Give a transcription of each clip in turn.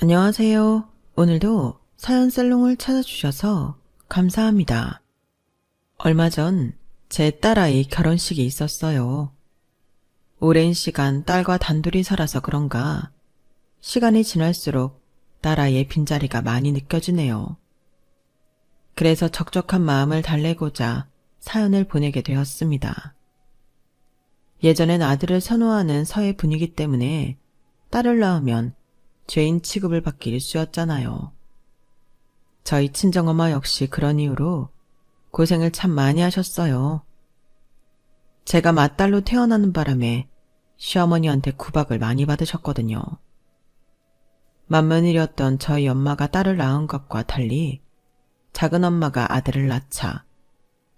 안녕하세요. 오늘도 사연 살롱을 찾아주셔서 감사합니다. 얼마 전 제 딸아이 결혼식이 있었어요. 오랜 시간 딸과 단둘이 살아서 그런가 시간이 지날수록 딸아이의 빈자리가 많이 느껴지네요. 그래서 적적한 마음을 달래고자 사연을 보내게 되었습니다. 예전엔 아들을 선호하는 서의 분위기 때문에 딸을 낳으면 죄인 취급을 받기 일쑤였잖아요. 저희 친정엄마 역시 그런 이유로 고생을 참 많이 하셨어요. 제가 맏딸로 태어나는 바람에 시어머니한테 구박을 많이 받으셨거든요. 맏며느리였던 저희 엄마가 딸을 낳은 것과 달리 작은 엄마가 아들을 낳자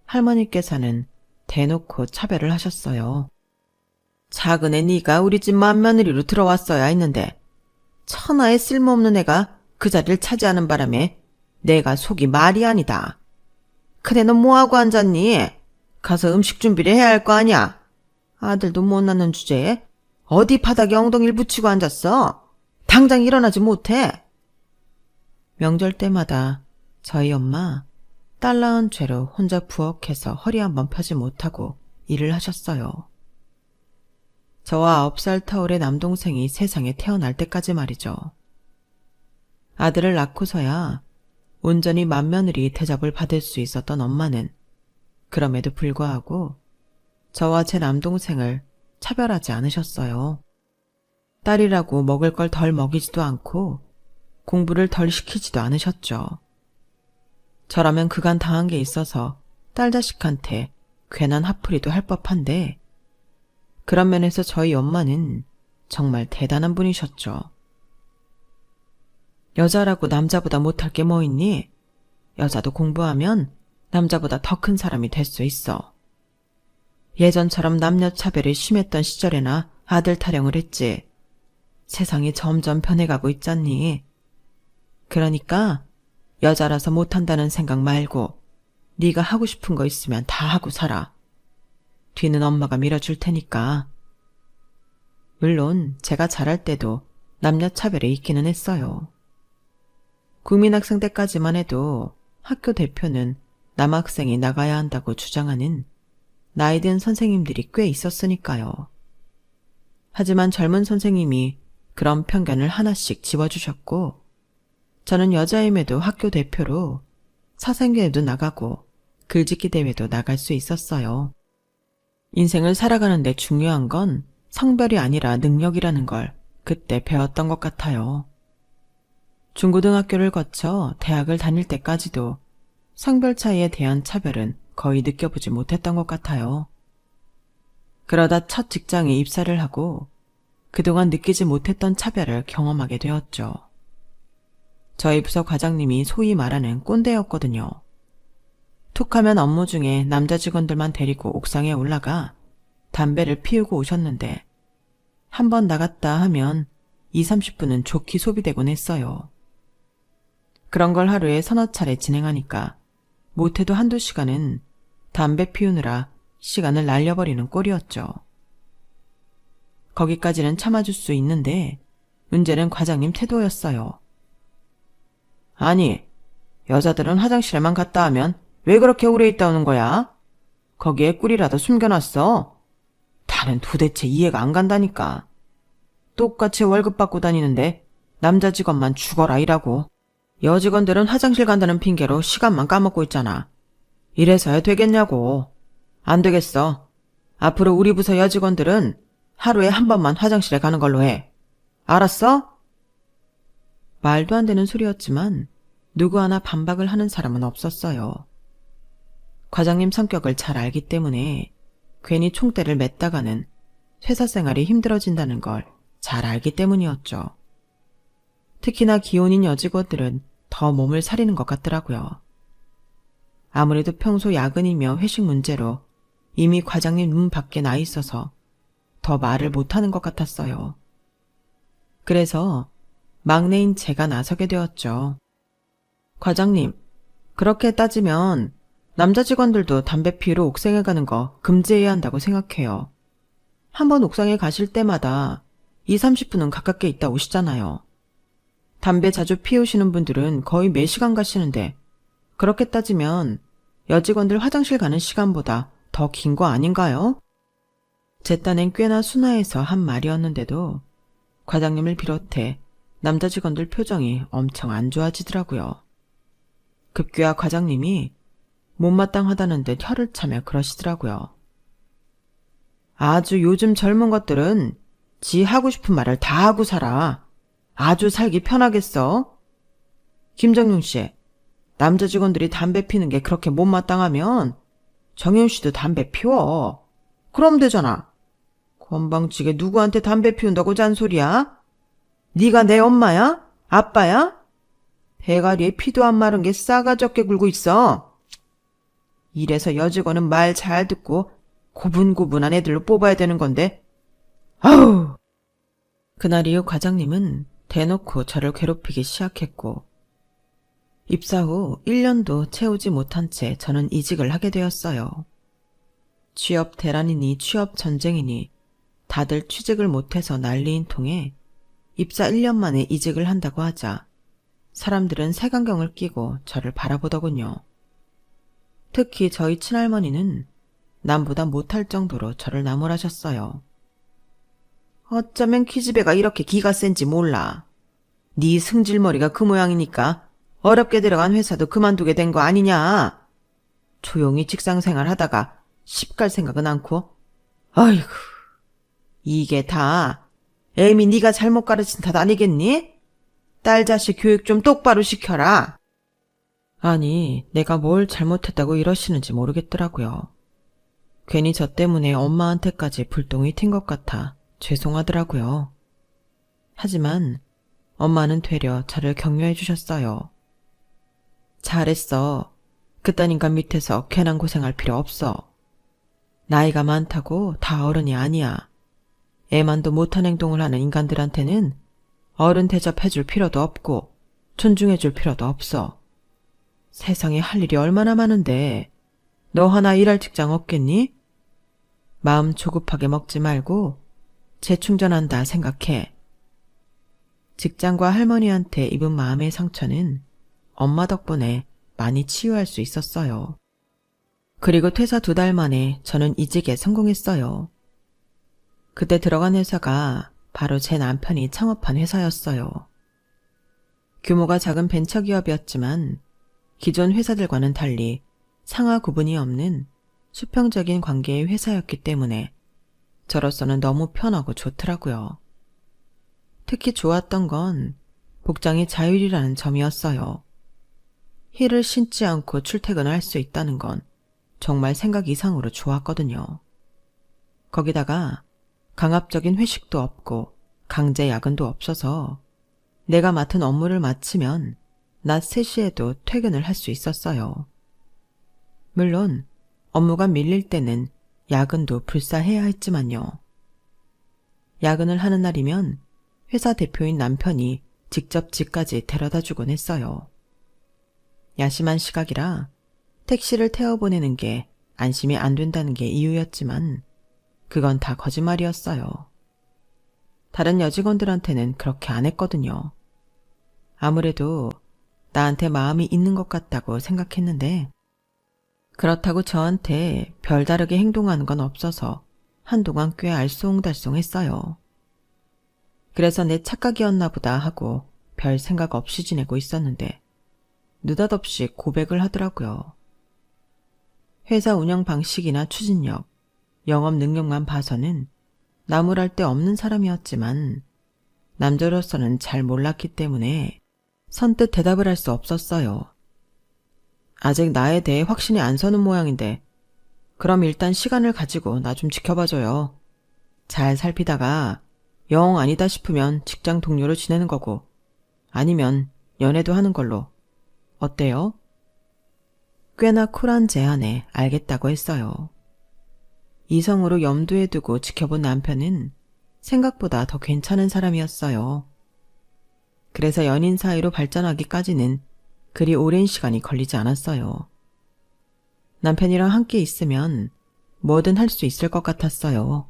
할머니께서는 대놓고 차별을 하셨어요. 작은 애 네가 우리 집 맏며느리로 들어왔어야 했는데 천하에 쓸모없는 애가 그 자리를 차지하는 바람에 내가 속이 말이 아니다. 큰애는 뭐하고 앉았니? 가서 음식 준비를 해야 할 거 아니야. 아들도 못 낳는 주제에 어디 바닥에 엉덩이를 붙이고 앉았어? 당장 일어나지 못해. 명절 때마다 저희 엄마 딸 낳은 죄로 혼자 부엌에서 허리 한번 펴지 못하고 일을 하셨어요. 저와 9살 터울의 남동생이 세상에 태어날 때까지 말이죠. 아들을 낳고서야 온전히 맏며느리 대접을 받을 수 있었던 엄마는 그럼에도 불구하고 저와 제 남동생을 차별하지 않으셨어요. 딸이라고 먹을 걸 덜 먹이지도 않고 공부를 덜 시키지도 않으셨죠. 저라면 그간 당한 게 있어서 딸 자식한테 괜한 화풀이도 할 법한데 그런 면에서 저희 엄마는 정말 대단한 분이셨죠. 여자라고 남자보다 못할 게 뭐 있니? 여자도 공부하면 남자보다 더 큰 사람이 될 수 있어. 예전처럼 남녀 차별이 심했던 시절에나 아들 타령을 했지. 세상이 점점 변해가고 있잖니. 그러니까 여자라서 못한다는 생각 말고 네가 하고 싶은 거 있으면 다 하고 살아. 뒤는 엄마가 밀어줄 테니까. 물론 제가 잘할 때도 남녀 차별이 있기는 했어요. 국민학생 때까지만 해도 학교 대표는 남학생이 나가야 한다고 주장하는 나이 든 선생님들이 꽤 있었으니까요. 하지만 젊은 선생님이 그런 편견을 하나씩 집어주셨고 저는 여자임에도 학교 대표로 사생교회도 나가고 글짓기 대회도 나갈 수 있었어요. 인생을 살아가는데 중요한 건 성별이 아니라 능력이라는 걸 그때 배웠던 것 같아요. 중고등학교를 거쳐 대학을 다닐 때까지도 성별 차이에 대한 차별은 거의 느껴보지 못했던 것 같아요. 그러다 첫 직장에 입사를 하고 그동안 느끼지 못했던 차별을 경험하게 되었죠. 저희 부서 과장님이 소위 말하는 꼰대였거든요. 툭하면 업무 중에 남자 직원들만 데리고 옥상에 올라가 담배를 피우고 오셨는데 한번 나갔다 하면 20-30분은 좋게 소비되곤 했어요. 그런 걸 하루에 서너 차례 진행하니까 못해도 한두 시간은 담배 피우느라 시간을 날려버리는 꼴이었죠. 거기까지는 참아줄 수 있는데 문제는 과장님 태도였어요. 아니, 여자들은 화장실에만 갔다 하면 왜 그렇게 오래 있다 오는 거야? 거기에 꿀이라도 숨겨놨어. 다는 도대체 이해가 안 간다니까. 똑같이 월급 받고 다니는데 남자 직원만 죽어라 일하고 여직원들은 화장실 간다는 핑계로 시간만 까먹고 있잖아. 이래서야 되겠냐고. 안 되겠어. 앞으로 우리 부서 여직원들은 하루에 한 번만 화장실에 가는 걸로 해. 알았어? 말도 안 되는 소리였지만 누구 하나 반박을 하는 사람은 없었어요. 과장님 성격을 잘 알기 때문에 괜히 총대를 맸다가는 회사 생활이 힘들어진다는 걸 잘 알기 때문이었죠. 특히나 기혼인 여직원들은 더 몸을 사리는 것 같더라고요. 아무래도 평소 야근이며 회식 문제로 이미 과장님 눈 밖에 나 있어서 더 말을 못하는 것 같았어요. 그래서 막내인 제가 나서게 되었죠. 과장님, 그렇게 따지면 남자 직원들도 담배 피우러 옥상에 가는 거 금지해야 한다고 생각해요. 한번 옥상에 가실 때마다 20-30분은 가깝게 있다 오시잖아요. 담배 자주 피우시는 분들은 거의 매 시간 가시는데 그렇게 따지면 여직원들 화장실 가는 시간보다 더 긴 거 아닌가요? 제 딴엔 꽤나 순화해서 한 말이었는데도 과장님을 비롯해 남자 직원들 표정이 엄청 안 좋아지더라고요. 급기야 과장님이 못마땅하다는 듯 혀를 차며 그러시더라고요. 아주 요즘 젊은 것들은 지 하고 싶은 말을 다 하고 살아. 아주 살기 편하겠어. 김정용 씨, 남자 직원들이 담배 피는 게 그렇게 못마땅하면 정윤 씨도 담배 피워. 그럼 되잖아. 건방지게 누구한테 담배 피운다고 잔소리야? 네가 내 엄마야? 아빠야? 대가리에 피도 안 마른 게 싸가지 없게 굴고 있어. 이래서 여직원은 말 잘 듣고 고분고분한 애들로 뽑아야 되는 건데. 아우! 그날 이후 과장님은 대놓고 저를 괴롭히기 시작했고 입사 후 1년도 채우지 못한 채 저는 이직을 하게 되었어요. 취업 대란이니 취업 전쟁이니 다들 취직을 못해서 난리인 통에 입사 1년 만에 이직을 한다고 하자 사람들은 색안경을 끼고 저를 바라보더군요. 특히 저희 친할머니는 남보다 못할 정도로 저를 나무라셨어요. 어쩌면 기집애가 이렇게 기가 센지 몰라. 네 승질머리가 그 모양이니까 어렵게 들어간 회사도 그만두게 된 거 아니냐. 조용히 직장생활 하다가 십 갈 생각은 않고. 아이고, 이게 다 애미 네가 잘못 가르친 탓 아니겠니? 딸 자식 교육 좀 똑바로 시켜라. 아니, 내가 뭘 잘못했다고 이러시는지 모르겠더라고요. 괜히 저 때문에 엄마한테까지 불똥이 튄 것 같아 죄송하더라고요. 하지만 엄마는 되려 저를 격려해 주셨어요. 잘했어. 그딴 인간 밑에서 괜한 고생할 필요 없어. 나이가 많다고 다 어른이 아니야. 애만도 못한 행동을 하는 인간들한테는 어른 대접해줄 필요도 없고 존중해줄 필요도 없어. 세상에 할 일이 얼마나 많은데 너 하나 일할 직장 없겠니? 마음 조급하게 먹지 말고 재충전한다 생각해. 직장과 할머니한테 입은 마음의 상처는 엄마 덕분에 많이 치유할 수 있었어요. 그리고 퇴사 2달 만에 저는 이직에 성공했어요. 그때 들어간 회사가 바로 제 남편이 창업한 회사였어요. 규모가 작은 벤처기업이었지만 기존 회사들과는 달리 상하 구분이 없는 수평적인 관계의 회사였기 때문에 저로서는 너무 편하고 좋더라고요. 특히 좋았던 건 복장의 자율이라는 점이었어요. 힐을 신지 않고 출퇴근을 할 수 있다는 건 정말 생각 이상으로 좋았거든요. 거기다가 강압적인 회식도 없고 강제 야근도 없어서 내가 맡은 업무를 마치면 낮 3시에도 퇴근을 할 수 있었어요. 물론 업무가 밀릴 때는 야근도 불사해야 했지만요. 야근을 하는 날이면 회사 대표인 남편이 직접 집까지 데려다 주곤 했어요. 야심한 시각이라 택시를 태워보내는 게 안심이 안 된다는 게 이유였지만 그건 다 거짓말이었어요. 다른 여직원들한테는 그렇게 안 했거든요. 아무래도 나한테 마음이 있는 것 같다고 생각했는데 그렇다고 저한테 별다르게 행동하는 건 없어서 한동안 꽤 알쏭달쏭했어요. 그래서 내 착각이었나 보다 하고 별 생각 없이 지내고 있었는데 느닷없이 고백을 하더라고요. 회사 운영 방식이나 추진력, 영업 능력만 봐서는 나무랄 데 없는 사람이었지만 남자로서는 잘 몰랐기 때문에 선뜻 대답을 할 수 없었어요. 아직 나에 대해 확신이 안 서는 모양인데 그럼 일단 시간을 가지고 나 좀 지켜봐줘요. 잘 살피다가 영 아니다 싶으면 직장 동료로 지내는 거고 아니면 연애도 하는 걸로. 어때요? 꽤나 쿨한 제안에 알겠다고 했어요. 이성으로 염두에 두고 지켜본 남편은 생각보다 더 괜찮은 사람이었어요. 그래서 연인 사이로 발전하기까지는 그리 오랜 시간이 걸리지 않았어요. 남편이랑 함께 있으면 뭐든 할 수 있을 것 같았어요.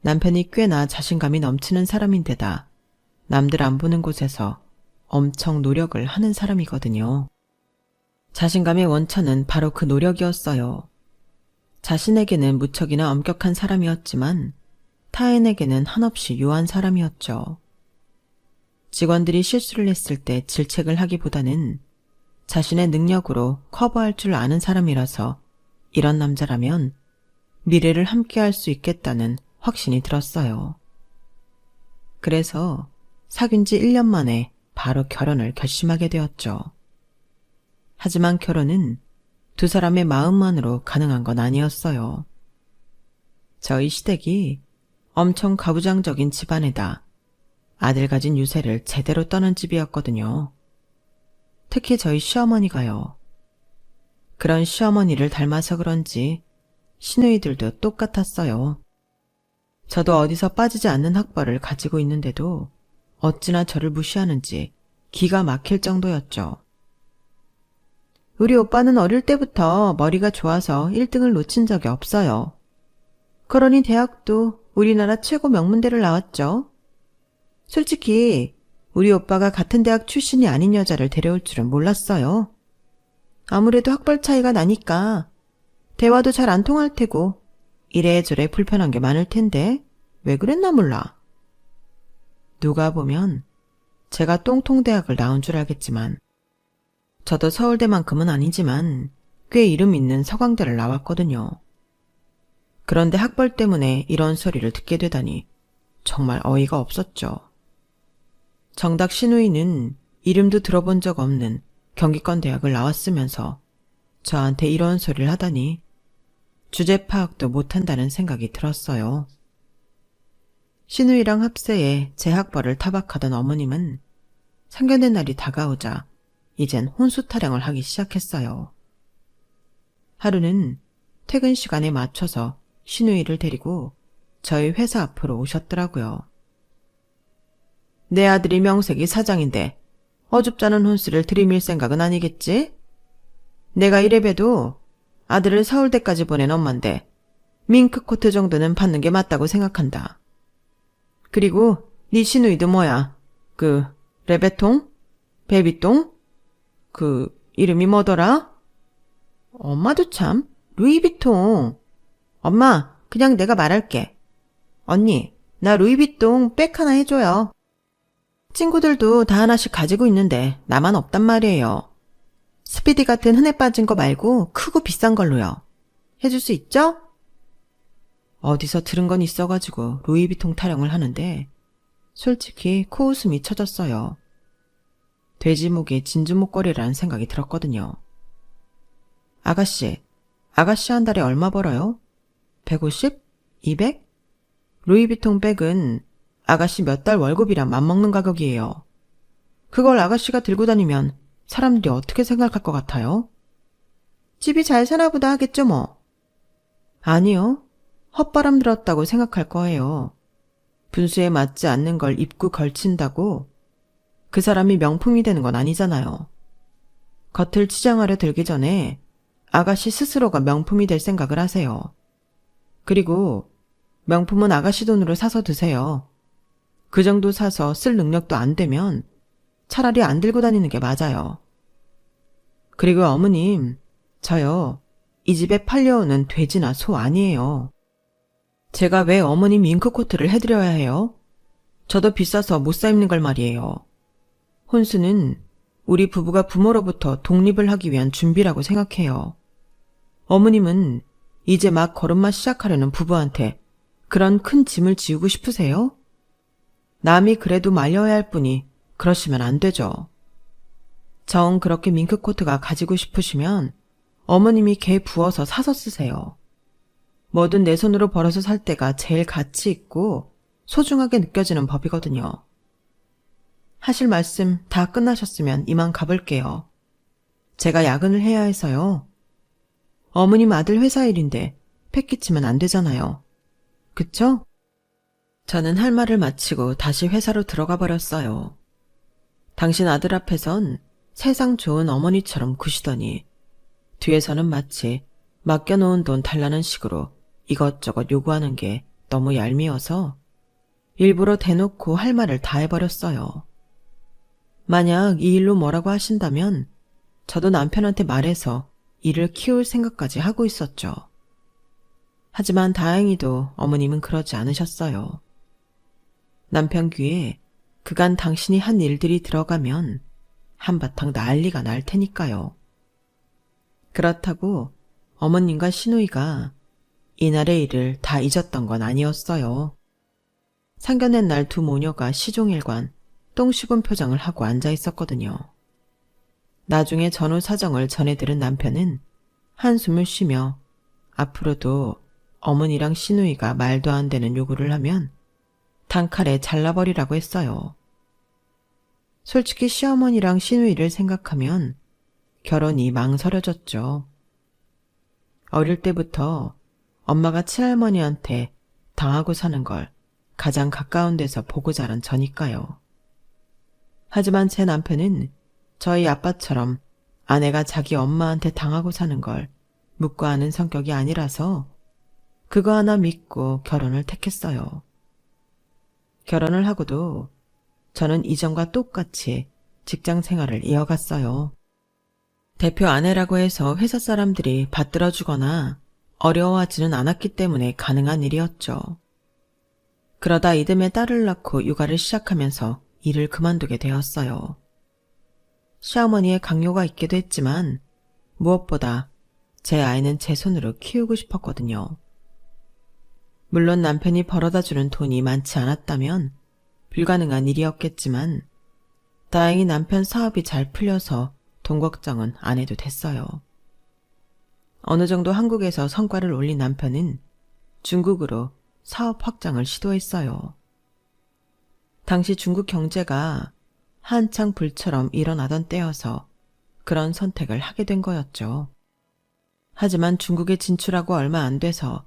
남편이 꽤나 자신감이 넘치는 사람인데다 남들 안 보는 곳에서 엄청 노력을 하는 사람이거든요. 자신감의 원천은 바로 그 노력이었어요. 자신에게는 무척이나 엄격한 사람이었지만 타인에게는 한없이 유한 사람이었죠. 직원들이 실수를 했을 때 질책을 하기보다는 자신의 능력으로 커버할 줄 아는 사람이라서 이런 남자라면 미래를 함께할 수 있겠다는 확신이 들었어요. 그래서 사귄 지 1년 만에 바로 결혼을 결심하게 되었죠. 하지만 결혼은 두 사람의 마음만으로 가능한 건 아니었어요. 저희 시댁이 엄청 가부장적인 집안에다 아들 가진 유세를 제대로 떠는 집이었거든요. 특히 저희 시어머니가요. 그런 시어머니를 닮아서 그런지 시누이들도 똑같았어요. 저도 어디서 빠지지 않는 학벌을 가지고 있는데도 어찌나 저를 무시하는지 기가 막힐 정도였죠. 우리 오빠는 어릴 때부터 머리가 좋아서 1등을 놓친 적이 없어요. 그러니 대학도 우리나라 최고 명문대를 나왔죠. 솔직히 우리 오빠가 같은 대학 출신이 아닌 여자를 데려올 줄은 몰랐어요. 아무래도 학벌 차이가 나니까 대화도 잘 안 통할 테고 이래저래 불편한 게 많을 텐데 왜 그랬나 몰라. 누가 보면 제가 똥통대학을 나온 줄 알겠지만 저도 서울대만큼은 아니지만 꽤 이름 있는 서강대를 나왔거든요. 그런데 학벌 때문에 이런 소리를 듣게 되다니 정말 어이가 없었죠. 정작 시누이는 이름도 들어본 적 없는 경기권 대학을 나왔으면서 저한테 이런 소리를 하다니 주제 파악도 못한다는 생각이 들었어요. 시누이랑 합세에 제 학벌을 타박하던 어머님은 상견례 날이 다가오자 이젠 혼수 타령을 하기 시작했어요. 하루는 퇴근 시간에 맞춰서 시누이를 데리고 저희 회사 앞으로 오셨더라고요. 내 아들이 명색이 사장인데 어줍잖은 혼수를 들이밀 생각은 아니겠지? 내가 이래봬도 아들을 서울대까지 보낸 엄마인데 밍크코트 정도는 받는 게 맞다고 생각한다. 그리고 네 시누이도 뭐야? 그 레베통? 베비똥? 그 이름이 뭐더라? 엄마도 참 루이비통. 엄마, 그냥 내가 말할게. 언니, 나 루이비통 백 하나 해줘요. 친구들도 다 하나씩 가지고 있는데 나만 없단 말이에요. 스피디 같은 흔해 빠진 거 말고 크고 비싼 걸로요. 해줄 수 있죠? 어디서 들은 건 있어가지고 루이비통 타령을 하는데 솔직히 코웃음이 쳐졌어요. 돼지목에 진주목걸이라는 생각이 들었거든요. 아가씨 한 달에 얼마 벌어요? 150? 200? 루이비통 백은 아가씨 몇 달 월급이랑 맞먹는 가격이에요. 그걸 아가씨가 들고 다니면 사람들이 어떻게 생각할 것 같아요? 집이 잘 사나 보다 하겠죠 뭐. 아니요. 헛바람 들었다고 생각할 거예요. 분수에 맞지 않는 걸 입고 걸친다고 그 사람이 명품이 되는 건 아니잖아요. 겉을 치장하려 들기 전에 아가씨 스스로가 명품이 될 생각을 하세요. 그리고 명품은 아가씨 돈으로 사서 드세요. 그 정도 사서 쓸 능력도 안 되면 차라리 안 들고 다니는 게 맞아요. 그리고 어머님, 저요, 이 집에 팔려오는 돼지나 소 아니에요. 제가 왜 어머님 밍크코트를 해드려야 해요? 저도 비싸서 못 사 입는 걸 말이에요. 혼수는 우리 부부가 부모로부터 독립을 하기 위한 준비라고 생각해요. 어머님은 이제 막 걸음마 시작하려는 부부한테 그런 큰 짐을 지우고 싶으세요? 남이 그래도 말려야 할 뿐이 그러시면 안 되죠. 정 그렇게 밍크코트가 가지고 싶으시면 어머님이 개 부어서 사서 쓰세요. 뭐든 내 손으로 벌어서 살 때가 제일 가치 있고 소중하게 느껴지는 법이거든요. 하실 말씀 다 끝나셨으면 이만 가볼게요. 제가 야근을 해야 해서요. 어머님 아들 회사 일인데 패기치면 안 되잖아요. 그쵸? 저는 할 말을 마치고 다시 회사로 들어가 버렸어요. 당신 아들 앞에선 세상 좋은 어머니처럼 구시더니 뒤에서는 마치 맡겨놓은 돈 달라는 식으로 이것저것 요구하는 게 너무 얄미워서 일부러 대놓고 할 말을 다 해버렸어요. 만약 이 일로 뭐라고 하신다면 저도 남편한테 말해서 이를 키울 생각까지 하고 있었죠. 하지만 다행히도 어머님은 그러지 않으셨어요. 남편 귀에 그간 당신이 한 일들이 들어가면 한바탕 난리가 날 테니까요. 그렇다고 어머님과 시누이가 이날의 일을 다 잊었던 건 아니었어요. 상견례 날 두 모녀가 시종일관 똥 씹은 표정을 하고 앉아 있었거든요. 나중에 전후 사정을 전해 들은 남편은 한숨을 쉬며 앞으로도 어머니랑 시누이가 말도 안 되는 요구를 하면 단칼에 잘라버리라고 했어요. 솔직히 시어머니랑 시누이를 생각하면 결혼이 망설여졌죠. 어릴 때부터 엄마가 친할머니한테 당하고 사는 걸 가장 가까운 데서 보고 자란 저니까요. 하지만 제 남편은 저희 아빠처럼 아내가 자기 엄마한테 당하고 사는 걸 묵과하는 성격이 아니라서 그거 하나 믿고 결혼을 택했어요. 결혼을 하고도 저는 이전과 똑같이 직장 생활을 이어갔어요. 대표 아내라고 해서 회사 사람들이 받들어주거나 어려워하지는 않았기 때문에 가능한 일이었죠. 그러다 이듬해 딸을 낳고 육아를 시작하면서 일을 그만두게 되었어요. 시어머니의 강요가 있기도 했지만 무엇보다 제 아이는 제 손으로 키우고 싶었거든요. 물론 남편이 벌어다주는 돈이 많지 않았다면 불가능한 일이었겠지만 다행히 남편 사업이 잘 풀려서 돈 걱정은 안 해도 됐어요. 어느 정도 한국에서 성과를 올린 남편은 중국으로 사업 확장을 시도했어요. 당시 중국 경제가 한창 불처럼 일어나던 때여서 그런 선택을 하게 된 거였죠. 하지만 중국에 진출하고 얼마 안 돼서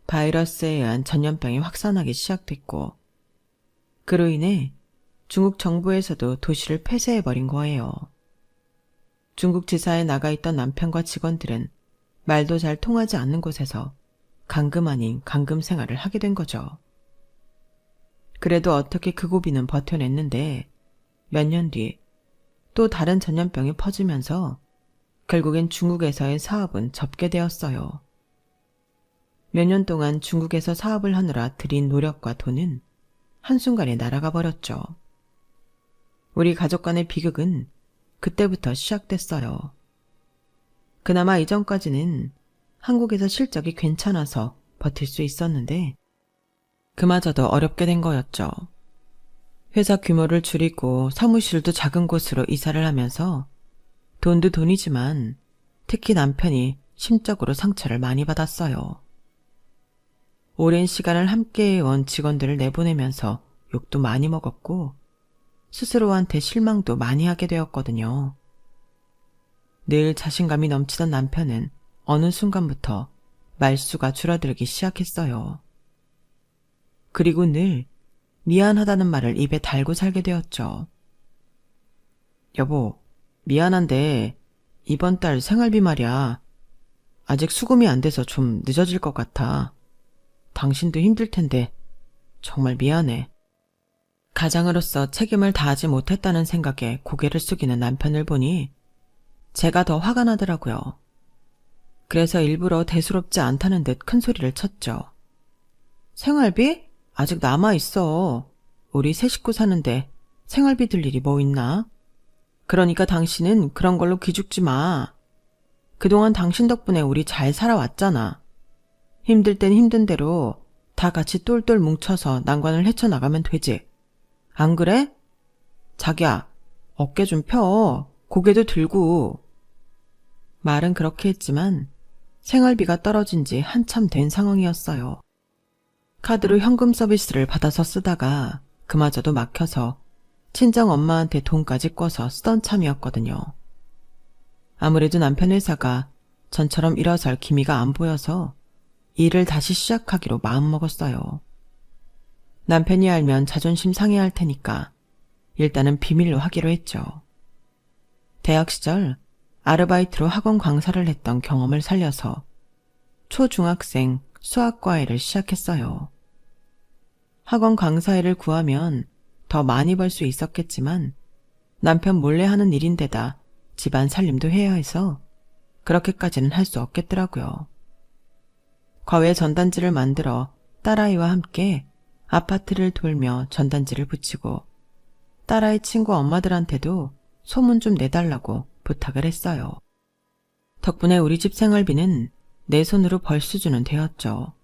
바이러스에 의한 전염병이 확산하기 시작됐고 그로 인해 중국 정부에서도 도시를 폐쇄해버린 거예요. 중국 지사에 나가 있던 남편과 직원들은 말도 잘 통하지 않는 곳에서 강금 아닌 강금 생활을 하게 된 거죠. 그래도 어떻게 그 고비는 버텨냈는데 몇 년 뒤 또 다른 전염병이 퍼지면서 결국엔 중국에서의 사업은 접게 되었어요. 몇 년 동안 중국에서 사업을 하느라 들인 노력과 돈은 한순간에 날아가 버렸죠. 우리 가족 간의 비극은 그때부터 시작됐어요. 그나마 이전까지는 한국에서 실적이 괜찮아서 버틸 수 있었는데 그마저도 어렵게 된 거였죠. 회사 규모를 줄이고 사무실도 작은 곳으로 이사를 하면서 돈도 돈이지만 특히 남편이 심적으로 상처를 많이 받았어요. 오랜 시간을 함께해온 직원들을 내보내면서 욕도 많이 먹었고 스스로한테 실망도 많이 하게 되었거든요. 늘 자신감이 넘치던 남편은 어느 순간부터 말수가 줄어들기 시작했어요. 그리고 늘 미안하다는 말을 입에 달고 살게 되었죠. 여보, 미안한데 이번 달 생활비 말이야. 아직 수금이 안 돼서 좀 늦어질 것 같아. 당신도 힘들 텐데 정말 미안해. 가장으로서 책임을 다하지 못했다는 생각에 고개를 숙이는 남편을 보니 제가 더 화가 나더라고요. 그래서 일부러 대수롭지 않다는 듯 큰 소리를 쳤죠. 생활비? 아직 남아있어. 우리 세 식구 사는데 생활비 들 일이 뭐 있나? 그러니까 당신은 그런 걸로 기죽지 마. 그동안 당신 덕분에 우리 잘 살아왔잖아. 힘들 땐 힘든 대로 다 같이 똘똘 뭉쳐서 난관을 헤쳐나가면 되지. 안 그래? 자기야, 어깨 좀 펴. 고개도 들고. 말은 그렇게 했지만 생활비가 떨어진 지 한참 된 상황이었어요. 카드로 현금 서비스를 받아서 쓰다가 그마저도 막혀서 친정 엄마한테 돈까지 꿔서 쓰던 참이었거든요. 아무래도 남편 회사가 전처럼 일어설 기미가 안 보여서 일을 다시 시작하기로 마음먹었어요. 남편이 알면 자존심 상해할 테니까 일단은 비밀로 하기로 했죠. 대학 시절 아르바이트로 학원 강사를 했던 경험을 살려서 초중학생 수학과외를 시작했어요. 학원 강사 일을 구하면 더 많이 벌 수 있었겠지만 남편 몰래 하는 일인데다 집안 살림도 해야 해서 그렇게까지는 할 수 없겠더라고요. 과외 전단지를 만들어 딸아이와 함께 아파트를 돌며 전단지를 붙이고 딸아이 친구 엄마들한테도 소문 좀 내달라고 부탁을 했어요. 덕분에 우리 집 생활비는 내 손으로 벌 수준은 되었죠.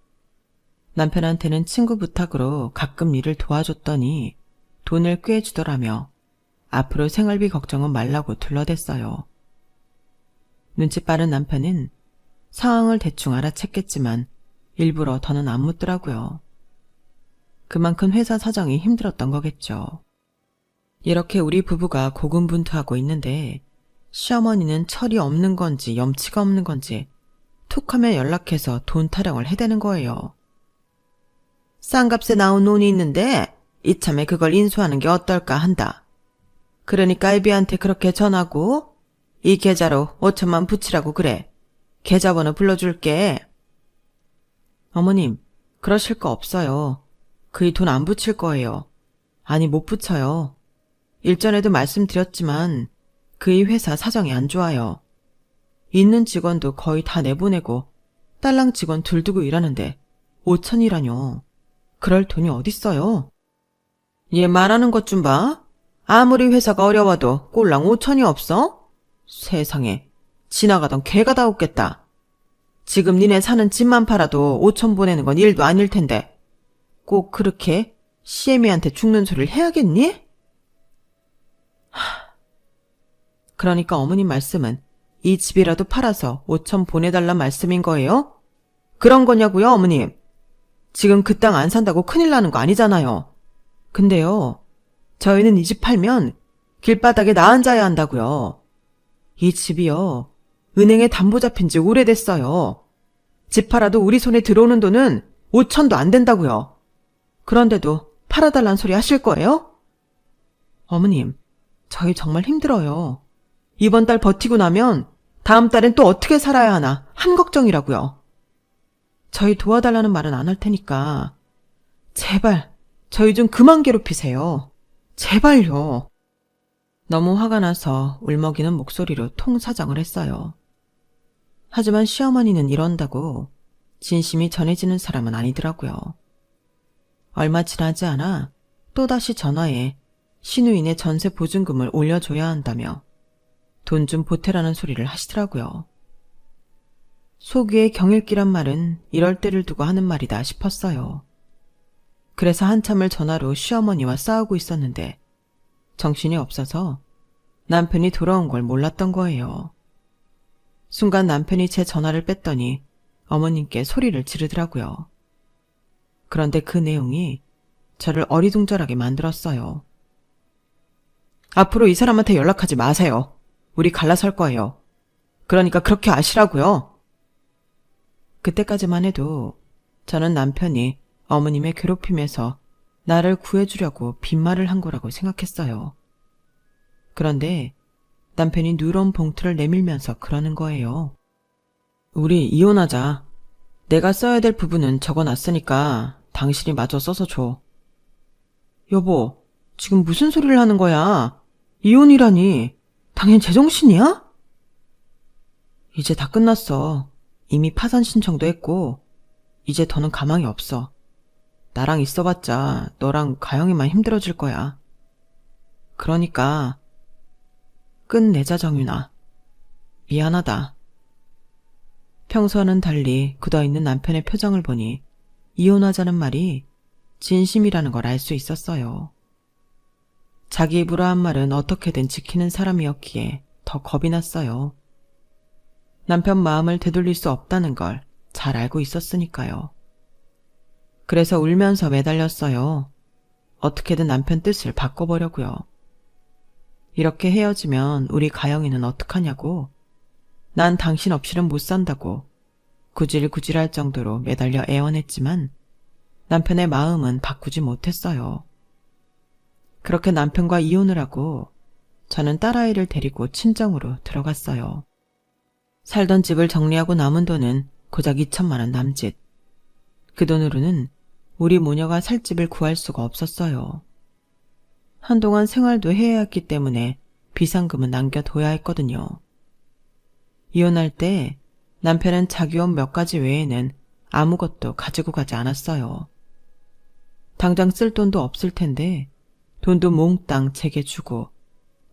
남편한테는 친구 부탁으로 가끔 일을 도와줬더니 돈을 꽤 주더라며 앞으로 생활비 걱정은 말라고 둘러댔어요. 눈치 빠른 남편은 상황을 대충 알아챘겠지만 일부러 더는 안 묻더라고요. 그만큼 회사 사정이 힘들었던 거겠죠. 이렇게 우리 부부가 고군분투하고 있는데 시어머니는 철이 없는 건지 염치가 없는 건지 툭하면 연락해서 돈 타령을 해대는 거예요. 싼 값에 나온 논이 있는데 이참에 그걸 인수하는 게 어떨까 한다. 그러니까 애비한테 그렇게 전하고 이 계좌로 5천만 붙이라고 그래. 계좌번호 불러줄게. 어머님, 그러실 거 없어요. 그이 돈 안 붙일 거예요. 아니, 못 붙여요. 일전에도 말씀드렸지만 그이 회사 사정이 안 좋아요. 있는 직원도 거의 다 내보내고 딸랑 직원 둘 두고 일하는데 5천이라뇨. 그럴 돈이 어딨어요. 얘 말하는 것 좀 봐. 아무리 회사가 어려워도 꼴랑 5천이 없어? 세상에, 지나가던 개가 다 웃겠다. 지금 니네 사는 집만 팔아도 5천 보내는 건 일도 아닐 텐데 꼭 그렇게 시애미한테 죽는 소리를 해야겠니? 그러니까 어머님 말씀은 이 집이라도 팔아서 5천 보내달란 말씀인 거예요? 그런 거냐고요, 어머님? 지금 그 땅 안 산다고 큰일 나는 거 아니잖아요. 근데요, 저희는 이 집 팔면 길바닥에 나 앉아야 한다고요. 이 집이요, 은행에 담보 잡힌 지 오래됐어요. 집 팔아도 우리 손에 들어오는 돈은 5천도 안 된다고요. 그런데도 팔아달란 소리 하실 거예요? 어머님, 저희 정말 힘들어요. 이번 달 버티고 나면 다음 달엔 또 어떻게 살아야 하나 한 걱정이라고요. 저희 도와달라는 말은 안 할 테니까 제발 저희 좀 그만 괴롭히세요. 제발요. 너무 화가 나서 울먹이는 목소리로 통사정을 했어요. 하지만 시어머니는 이런다고 진심이 전해지는 사람은 아니더라고요. 얼마 지나지 않아 또다시 전화해 신우인의 전세 보증금을 올려줘야 한다며 돈 좀 보태라는 소리를 하시더라고요. 속 위에 경일기란 말은 이럴 때를 두고 하는 말이다 싶었어요. 그래서 한참을 전화로 시어머니와 싸우고 있었는데 정신이 없어서 남편이 돌아온 걸 몰랐던 거예요. 순간 남편이 제 전화를 뺐더니 어머님께 소리를 지르더라고요. 그런데 그 내용이 저를 어리둥절하게 만들었어요. 앞으로 이 사람한테 연락하지 마세요. 우리 갈라설 거예요. 그러니까 그렇게 아시라고요. 그때까지만 해도 저는 남편이 어머님의 괴롭힘에서 나를 구해주려고 빈말을 한 거라고 생각했어요. 그런데 남편이 누런 봉투를 내밀면서 그러는 거예요. 우리 이혼하자. 내가 써야 될 부분은 적어놨으니까 당신이 마저 써서 줘. 여보, 지금 무슨 소리를 하는 거야? 이혼이라니. 당신 제정신이야? 이제 다 끝났어. 이미 파산 신청도 했고 이제 더는 가망이 없어. 나랑 있어봤자 너랑 가영이만 힘들어질 거야. 그러니까 끝내자, 정윤아. 미안하다. 평소와는 달리 굳어있는 남편의 표정을 보니 이혼하자는 말이 진심이라는 걸 알 수 있었어요. 자기 입으로 한 말은 어떻게든 지키는 사람이었기에 더 겁이 났어요. 남편 마음을 되돌릴 수 없다는 걸 잘 알고 있었으니까요. 그래서 울면서 매달렸어요. 어떻게든 남편 뜻을 바꿔보려고요. 이렇게 헤어지면 우리 가영이는 어떡하냐고. 난 당신 없이는 못 산다고 구질구질할 정도로 매달려 애원했지만 남편의 마음은 바꾸지 못했어요. 그렇게 남편과 이혼을 하고 저는 딸아이를 데리고 친정으로 들어갔어요. 살던 집을 정리하고 남은 돈은 고작 2천만 원 남짓. 그 돈으로는 우리 모녀가 살 집을 구할 수가 없었어요. 한동안 생활도 해야 했기 때문에 비상금은 남겨둬야 했거든요. 이혼할 때 남편은 자기 옷 몇 가지 외에는 아무것도 가지고 가지 않았어요. 당장 쓸 돈도 없을 텐데 돈도 몽땅 제게 주고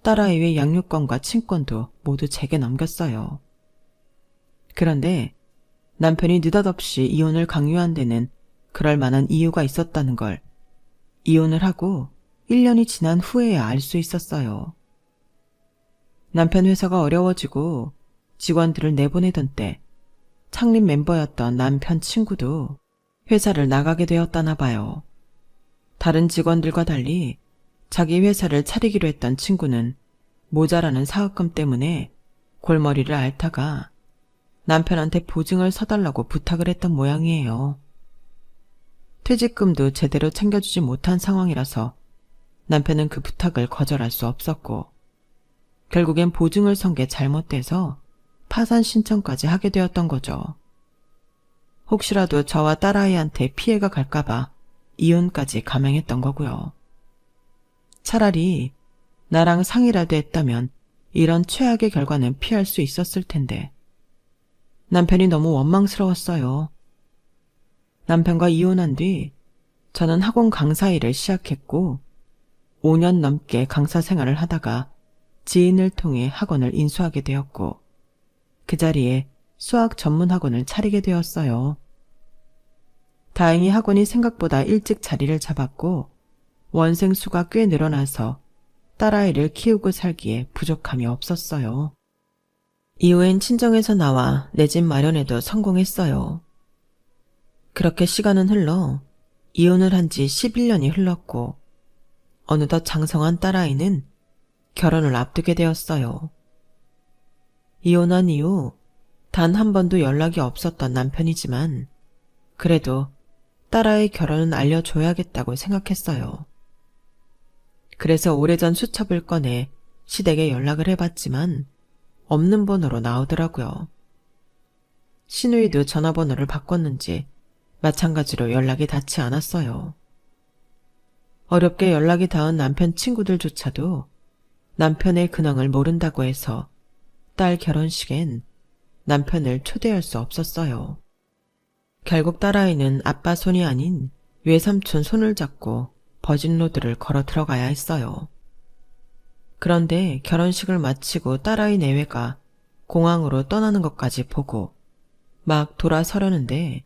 딸아이의 양육권과 친권도 모두 제게 넘겼어요. 그런데 남편이 느닷없이 이혼을 강요한 데는 그럴 만한 이유가 있었다는 걸 이혼을 하고 1년이 지난 후에야 알 수 있었어요. 남편 회사가 어려워지고 직원들을 내보내던 때 창립 멤버였던 남편 친구도 회사를 나가게 되었다나 봐요. 다른 직원들과 달리 자기 회사를 차리기로 했던 친구는 모자라는 사업금 때문에 골머리를 앓다가 남편한테 보증을 서달라고 부탁을 했던 모양이에요. 퇴직금도 제대로 챙겨주지 못한 상황이라서 남편은 그 부탁을 거절할 수 없었고 결국엔 보증을 선 게 잘못돼서 파산 신청까지 하게 되었던 거죠. 혹시라도 저와 딸아이한테 피해가 갈까봐 이혼까지 감행했던 거고요. 차라리 나랑 상의라도 했다면 이런 최악의 결과는 피할 수 있었을 텐데 남편이 너무 원망스러웠어요. 남편과 이혼한 뒤 저는 학원 강사 일을 시작했고 5년 넘게 강사 생활을 하다가 지인을 통해 학원을 인수하게 되었고 그 자리에 수학 전문 학원을 차리게 되었어요. 다행히 학원이 생각보다 일찍 자리를 잡았고 원생 수가 꽤 늘어나서 딸아이를 키우고 살기에 부족함이 없었어요. 이후엔 친정에서 나와 내 집 마련에도 성공했어요. 그렇게 시간은 흘러 이혼을 한 지 11년이 흘렀고 어느덧 장성한 딸아이는 결혼을 앞두게 되었어요. 이혼한 이후 단 한 번도 연락이 없었던 남편이지만 그래도 딸아이 결혼은 알려줘야겠다고 생각했어요. 그래서 오래전 수첩을 꺼내 시댁에 연락을 해봤지만 없는 번호로 나오더라고요. 시누이도 전화번호를 바꿨는지 마찬가지로 연락이 닿지 않았어요. 어렵게 연락이 닿은 남편 친구들조차도 남편의 근황을 모른다고 해서 딸 결혼식엔 남편을 초대할 수 없었어요. 결국 딸아이는 아빠 손이 아닌 외삼촌 손을 잡고 버진로드를 걸어 들어가야 했어요. 그런데 결혼식을 마치고 딸아이 내외가 공항으로 떠나는 것까지 보고 막 돌아서려는데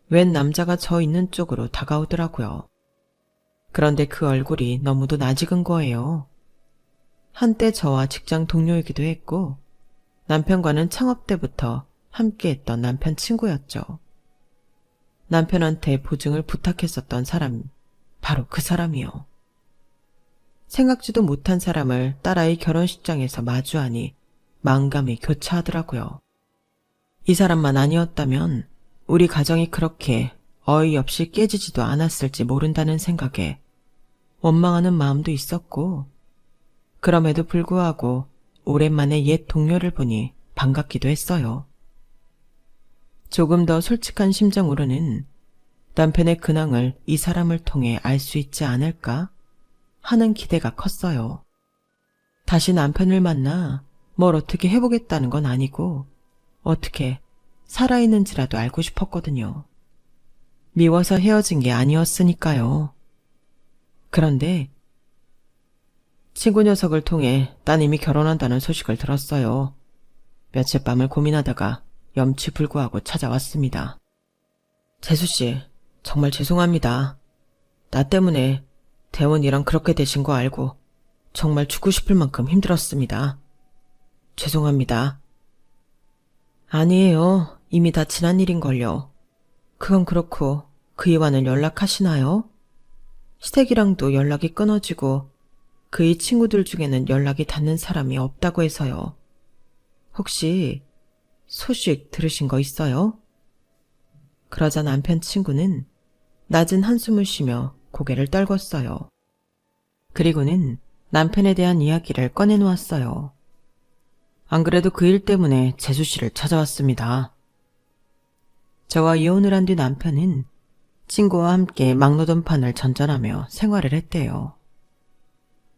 웬 남자가 저 있는 쪽으로 다가오더라고요. 그런데 그 얼굴이 너무도 낯익은 거예요. 한때 저와 직장 동료이기도 했고 남편과는 창업 때부터 함께했던 남편 친구였죠. 남편한테 보증을 부탁했었던 사람, 바로 그 사람이요. 생각지도 못한 사람을 딸아이 결혼식장에서 마주하니 마음감이 교차하더라고요. 이 사람만 아니었다면 우리 가정이 그렇게 어이없이 깨지지도 않았을지 모른다는 생각에 원망하는 마음도 있었고 그럼에도 불구하고 오랜만에 옛 동료를 보니 반갑기도 했어요. 조금 더 솔직한 심정으로는 남편의 근황을 이 사람을 통해 알 수 있지 않을까 하는 기대가 컸어요. 다시 남편을 만나 뭘 어떻게 해보겠다는 건 아니고 어떻게 살아있는지라도 알고 싶었거든요. 미워서 헤어진 게 아니었으니까요. 그런데 친구 녀석을 통해 따님이 결혼한다는 소식을 들었어요. 며칠 밤을 고민하다가 염치불구하고 찾아왔습니다. 재수씨, 정말 죄송합니다. 나 때문에 대원이랑 그렇게 되신 거 알고 정말 죽고 싶을 만큼 힘들었습니다. 죄송합니다. 아니에요. 이미 다 지난 일인걸요. 그건 그렇고 그이와는 연락하시나요? 시댁이랑도 연락이 끊어지고 그의 친구들 중에는 연락이 닿는 사람이 없다고 해서요. 혹시 소식 들으신 거 있어요? 그러자 남편 친구는 낮은 한숨을 쉬며 고개를 떨궜어요. 그리고는 남편에 대한 이야기를 꺼내놓았어요. 안 그래도 그 일 때문에 재수 씨를 찾아왔습니다. 저와 이혼을 한 뒤 남편은 친구와 함께 막노동판을 전전하며 생활을 했대요.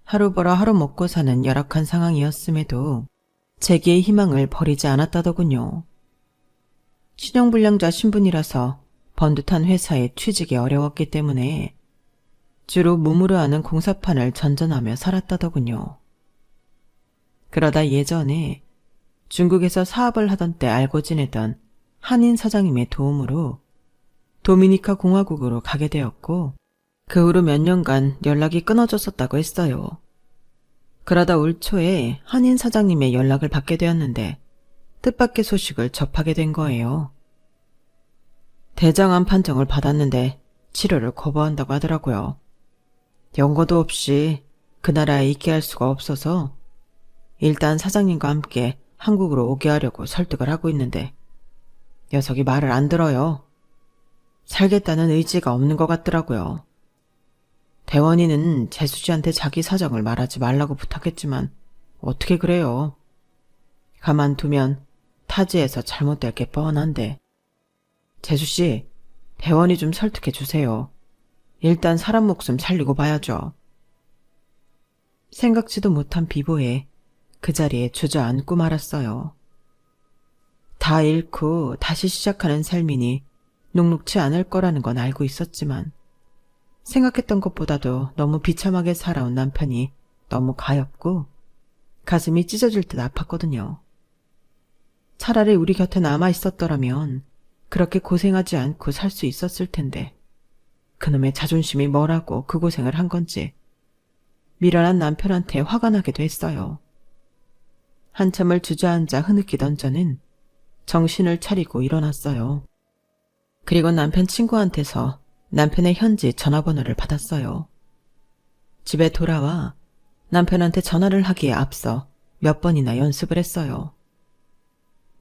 하루 벌어 하루 먹고 사는 열악한 상황이었음에도 재기의 희망을 버리지 않았다더군요. 신용불량자 신분이라서 번듯한 회사에 취직이 어려웠기 때문에 주로 몸으로 하는 공사판을 전전하며 살았다더군요. 그러다 예전에 중국에서 사업을 하던 때 알고 지내던 한인 사장님의 도움으로 도미니카 공화국으로 가게 되었고 그 후로 몇 년간 연락이 끊어졌었다고 했어요. 그러다 올 초에 한인 사장님의 연락을 받게 되었는데 뜻밖의 소식을 접하게 된 거예요. 대장암 판정을 받았는데 치료를 거부한다고 하더라고요. 연고도 없이 그 나라에 있게 할 수가 없어서 일단 사장님과 함께 한국으로 오게 하려고 설득을 하고 있는데 녀석이 말을 안 들어요. 살겠다는 의지가 없는 것 같더라고요. 대원이는 재수 씨한테 자기 사정을 말하지 말라고 부탁했지만 어떻게 그래요. 가만두면 타지에서 잘못될 게 뻔한데. 재수 씨, 대원이 좀 설득해 주세요. 일단 사람 목숨 살리고 봐야죠. 생각지도 못한 비보에 그 자리에 주저앉고 말았어요. 다 잃고 다시 시작하는 삶이니 녹록치 않을 거라는 건 알고 있었지만 생각했던 것보다도 너무 비참하게 살아온 남편이 너무 가엾고 가슴이 찢어질 듯 아팠거든요. 차라리 우리 곁에 남아 있었더라면 그렇게 고생하지 않고 살 수 있었을 텐데 그놈의 자존심이 뭐라고 그 고생을 한 건지 미련한 남편한테 화가 나기도 했어요. 한참을 주저앉아 흐느끼던 저는 정신을 차리고 일어났어요. 그리고 남편 친구한테서 남편의 현지 전화번호를 받았어요. 집에 돌아와 남편한테 전화를 하기에 앞서 몇 번이나 연습을 했어요.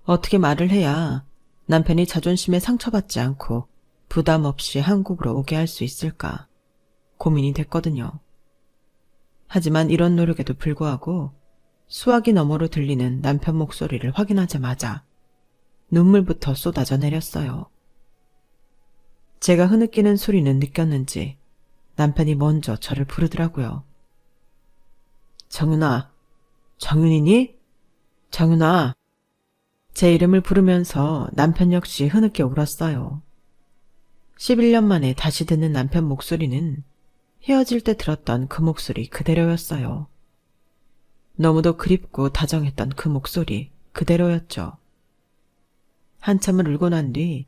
어떻게 말을 해야 남편이 자존심에 상처받지 않고 부담 없이 한국으로 오게 할 수 있을까 고민이 됐거든요. 하지만 이런 노력에도 불구하고 수화기 너머로 들리는 남편 목소리를 확인하자마자 눈물부터 쏟아져 내렸어요. 제가 흐느끼는 소리는 느꼈는지 남편이 먼저 저를 부르더라고요. 정윤아, 정윤이니? 정윤아. 제 이름을 부르면서 남편 역시 흐느껴 울었어요. 11년 만에 다시 듣는 남편 목소리는 헤어질 때 들었던 그 목소리 그대로였어요. 너무도 그립고 다정했던 그 목소리 그대로였죠. 한참을 울고 난 뒤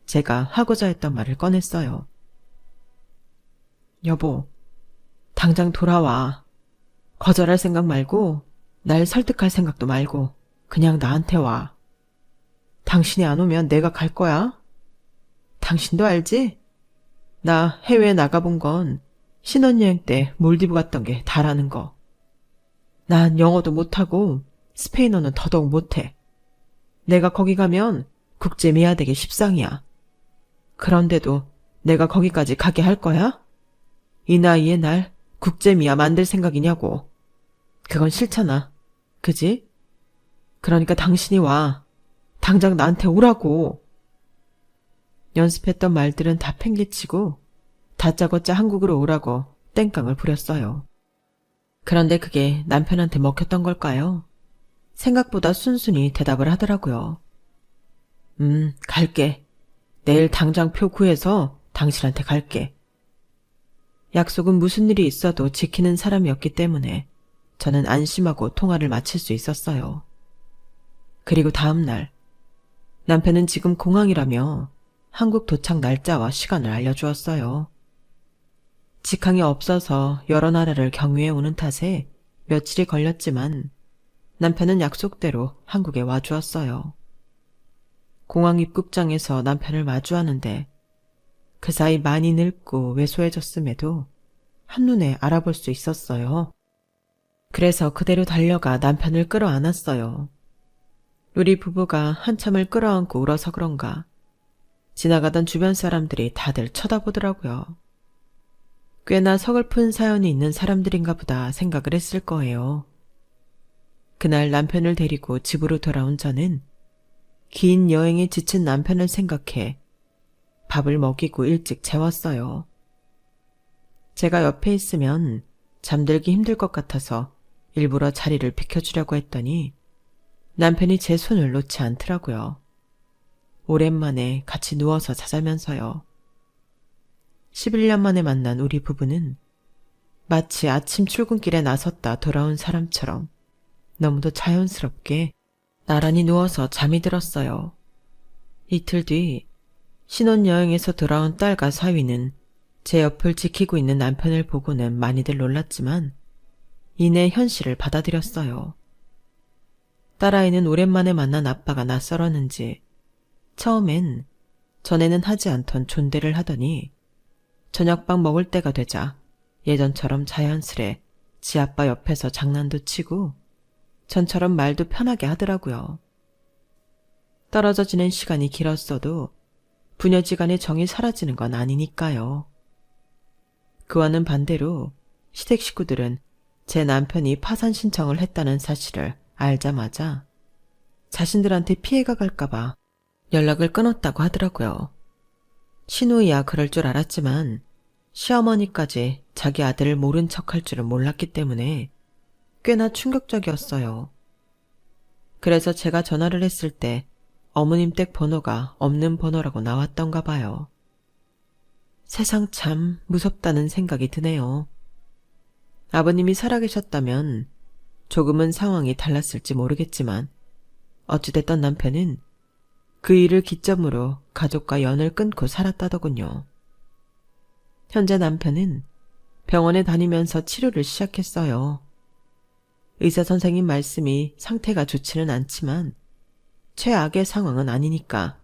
제가 하고자 했던 말을 꺼냈어요. 여보, 당장 돌아와. 거절할 생각 말고 날 설득할 생각도 말고 그냥 나한테 와. 당신이 안 오면 내가 갈 거야. 당신도 알지? 나 해외에 나가본 건 신혼여행 때 몰디브 갔던 게 다라는 거. 난 영어도 못하고 스페인어는 더더욱 못해. 내가 거기 가면 국제 미아되기 십상이야. 그런데도 내가 거기까지 가게 할 거야? 이 나이에 날 국제 미아 만들 생각이냐고. 그건 싫잖아. 그지? 그러니까 당신이 와. 당장 나한테 오라고. 연습했던 말들은 다 팽개치고 다짜고짜 한국으로 오라고 땡깡을 부렸어요. 그런데 그게 남편한테 먹혔던 걸까요? 생각보다 순순히 대답을 하더라고요. 갈게. 내일 당장 표 구해서 당신한테 갈게. 약속은 무슨 일이 있어도 지키는 사람이었기 때문에 저는 안심하고 통화를 마칠 수 있었어요. 그리고 다음 날 남편은 지금 공항이라며 한국 도착 날짜와 시간을 알려주었어요. 직항이 없어서 여러 나라를 경유해 오는 탓에 며칠이 걸렸지만 남편은 약속대로 한국에 와주었어요. 공항 입국장에서 남편을 마주하는데 그 사이 많이 늙고 왜소해졌음에도 한눈에 알아볼 수 있었어요. 그래서 그대로 달려가 남편을 끌어안았어요. 우리 부부가 한참을 끌어안고 울어서 그런가 지나가던 주변 사람들이 다들 쳐다보더라고요. 꽤나 서글픈 사연이 있는 사람들인가 보다 생각을 했을 거예요. 그날 남편을 데리고 집으로 돌아온 저는 긴 여행에 지친 남편을 생각해 밥을 먹이고 일찍 재웠어요. 제가 옆에 있으면 잠들기 힘들 것 같아서 일부러 자리를 비켜주려고 했더니 남편이 제 손을 놓지 않더라고요. 오랜만에 같이 누워서 자자면서요. 11년 만에 만난 우리 부부는 마치 아침 출근길에 나섰다 돌아온 사람처럼 너무도 자연스럽게 나란히 누워서 잠이 들었어요. 이틀 뒤 신혼여행에서 돌아온 딸과 사위는 제 옆을 지키고 있는 남편을 보고는 많이들 놀랐지만 이내 현실을 받아들였어요. 딸아이는 오랜만에 만난 아빠가 낯설었는지 처음엔 전에는 하지 않던 존대를 하더니 저녁밥 먹을 때가 되자 예전처럼 자연스레 지 아빠 옆에서 장난도 치고 전처럼 말도 편하게 하더라고요. 떨어져 지낸 시간이 길었어도 부녀지간의 정이 사라지는 건 아니니까요. 그와는 반대로 시댁 식구들은 제 남편이 파산 신청을 했다는 사실을 알자마자 자신들한테 피해가 갈까봐 연락을 끊었다고 하더라고요. 시누이야 그럴 줄 알았지만 시어머니까지 자기 아들을 모른 척할 줄은 몰랐기 때문에 꽤나 충격적이었어요. 그래서 제가 전화를 했을 때 어머님 댁 번호가 없는 번호라고 나왔던가 봐요. 세상 참 무섭다는 생각이 드네요. 아버님이 살아계셨다면 조금은 상황이 달랐을지 모르겠지만 어찌됐던 남편은 그 일을 기점으로 가족과 연을 끊고 살았다더군요. 현재 남편은 병원에 다니면서 치료를 시작했어요. 의사 선생님 말씀이 상태가 좋지는 않지만 최악의 상황은 아니니까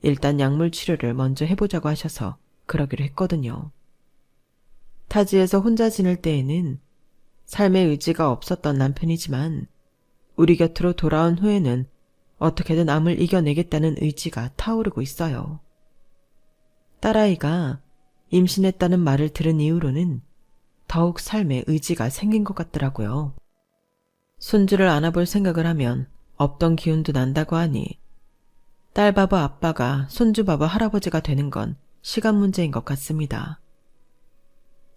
일단 약물 치료를 먼저 해보자고 하셔서 그러기로 했거든요. 타지에서 혼자 지낼 때에는 삶의 의지가 없었던 남편이지만 우리 곁으로 돌아온 후에는 어떻게든 암을 이겨내겠다는 의지가 타오르고 있어요. 딸아이가 임신했다는 말을 들은 이후로는 더욱 삶의 의지가 생긴 것 같더라고요. 손주를 안아볼 생각을 하면 없던 기운도 난다고 하니 딸 바보 아빠가 손주 바보 할아버지가 되는 건 시간 문제인 것 같습니다.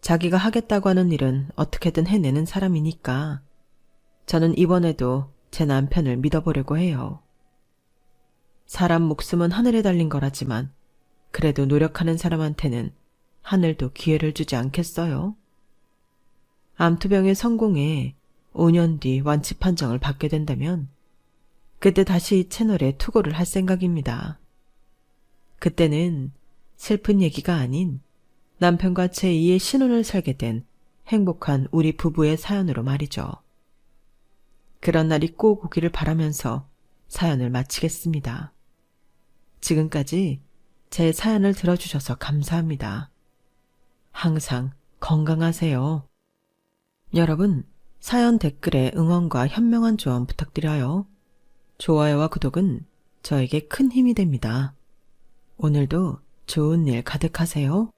자기가 하겠다고 하는 일은 어떻게든 해내는 사람이니까 저는 이번에도 제 남편을 믿어보려고 해요. 사람 목숨은 하늘에 달린 거라지만 그래도 노력하는 사람한테는 하늘도 기회를 주지 않겠어요? 암투병에 성공해 5년 뒤 완치 판정을 받게 된다면 그때 다시 이 채널에 투고를 할 생각입니다. 그때는 슬픈 얘기가 아닌 남편과 제2의 신혼을 살게 된 행복한 우리 부부의 사연으로 말이죠. 그런 날이 꼭 오기를 바라면서 사연을 마치겠습니다. 지금까지 제 사연을 들어주셔서 감사합니다. 항상 건강하세요. 여러분, 사연 댓글에 응원과 현명한 조언 부탁드려요. 좋아요와 구독은 저에게 큰 힘이 됩니다. 오늘도 좋은 일 가득하세요.